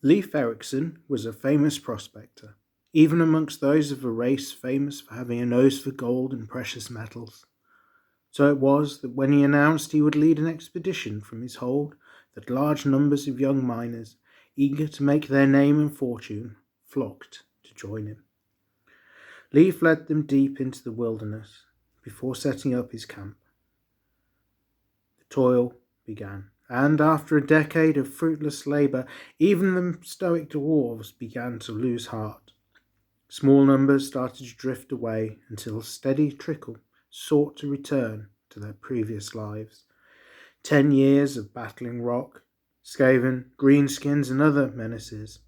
Leif Erikson was a famous prospector, even amongst those of a race famous for having a nose for gold and precious metals. So it was that when he announced he would lead an expedition from his hold, that large numbers of young miners, eager to make their name and fortune, flocked to join him. Leif led them deep into the wilderness before setting up his camp. The toil began, and after a decade of fruitless labour, even the stoic dwarves began to lose heart. Small numbers started to drift away until a steady trickle sought to return to their previous lives. 10 years of battling rock, skaven, greenskins and other menaces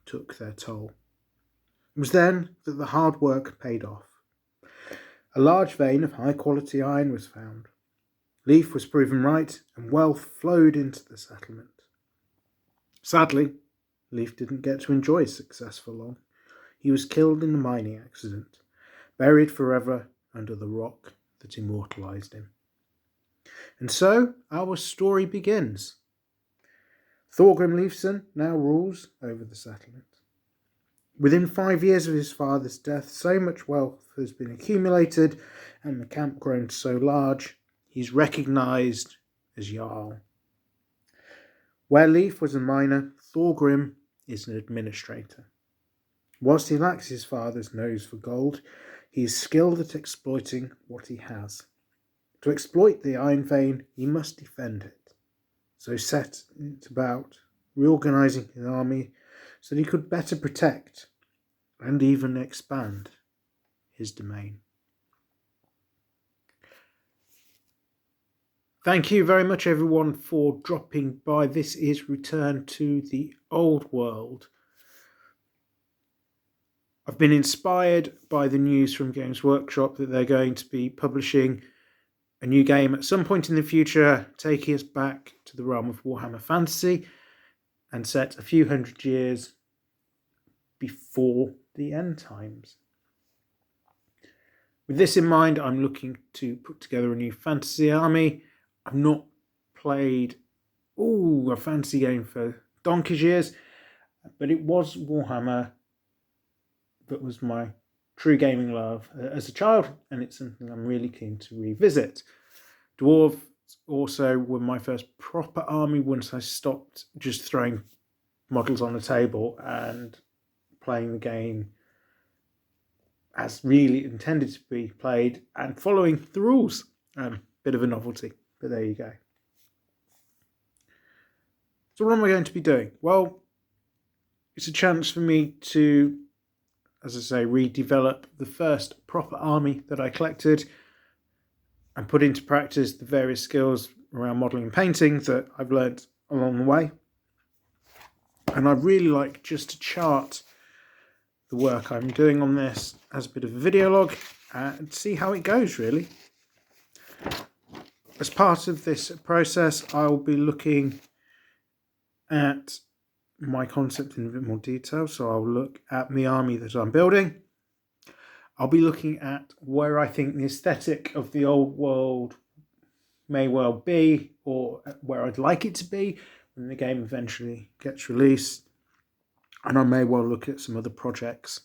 took their toll. It was then that the hard work paid off. A large vein of high-quality iron was found. Leif was proven right, and wealth flowed into the settlement. Sadly, Leif didn't get to enjoy his success for long. He was killed in a mining accident, buried forever under the rock that immortalized him. And so our story begins. Thorgrim Leifson now rules over the settlement. Within 5 years of his father's death, so much wealth has been accumulated and the camp grown so large, he's recognised as Jarl. Where Leif was a miner, Thorgrim is an administrator. Whilst he lacks his father's nose for gold, he is skilled at exploiting what he has. To exploit the iron vein, he must defend it. So set it about reorganising his army so that he could better protect and even expand his domain. Thank you very much everyone for dropping by. This is Return to the Old World. I've been inspired by the news from Games Workshop that they're going to be publishing a new game at some point in the future, taking us back to the realm of Warhammer Fantasy and set a few hundred years before the end times. With this in mind, I'm looking to put together a new fantasy army. I've not played a fantasy game for donkey's years, but it was Warhammer that was my true gaming love as a child, and it's something I'm really keen to revisit. Dwarves also were my first proper army once I stopped just throwing models on the table and playing the game as really intended to be played and following the rules. Bit of a novelty, but there you go. So what am I going to be doing? Well, it's a chance for me to, as I say, redevelop the first proper army that I collected and put into practice the various skills around modelling and painting that I've learnt along the way. And I'd really like just to chart the work I'm doing on this as a bit of a video log and see how it goes, really. As part of this process, I'll be looking at my concept in a bit more detail. So I'll look at my army that I'm building. I'll be looking at where I think the aesthetic of the old world may well be, or where I'd like it to be when the game eventually gets released. And I may well look at some other projects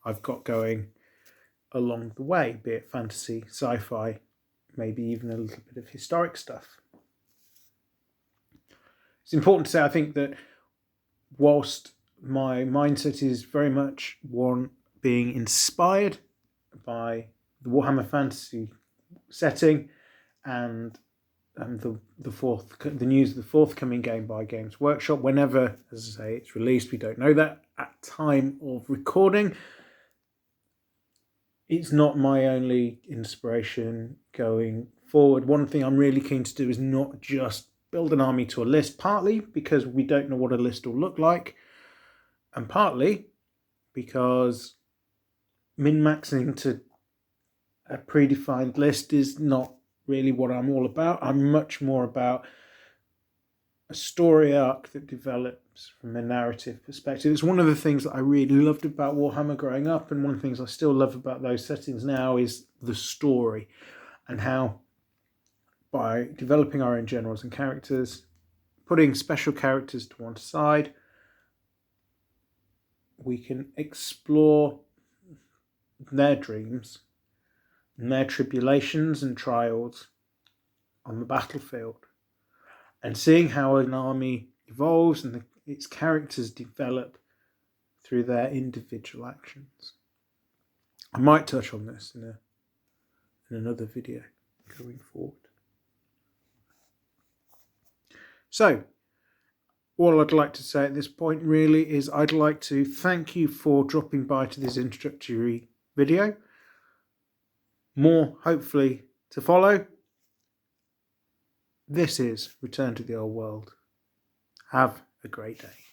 I've got going along the way, be it fantasy, sci-fi, maybe even a little bit of historic stuff. It's important to say, I think, that whilst my mindset is very much one being inspired by the Warhammer Fantasy setting and the news of the forthcoming game by Games Workshop, whenever, as I say, it's released, we don't know that at time of recording. It's not my only inspiration going forward. One thing I'm really keen to do is not just build an army to a list, partly because we don't know what a list will look like, and partly because min-maxing to a predefined list is not really what I'm all about. I'm much more about a story arc that develops from a narrative perspective. It's one of the things that I really loved about Warhammer growing up, and one of the things I still love about those settings now is the story, and how by developing our own generals and characters, putting special characters to one side, we can explore their dreams and their tribulations and trials on the battlefield, and seeing how an army evolves and its characters develop through their individual actions. I might touch on this in another video going forward. So, all I'd like to say at this point really is I'd like to thank you for dropping by to this introductory video. More, hopefully, to follow. This is Return to the Old World. Have a great day.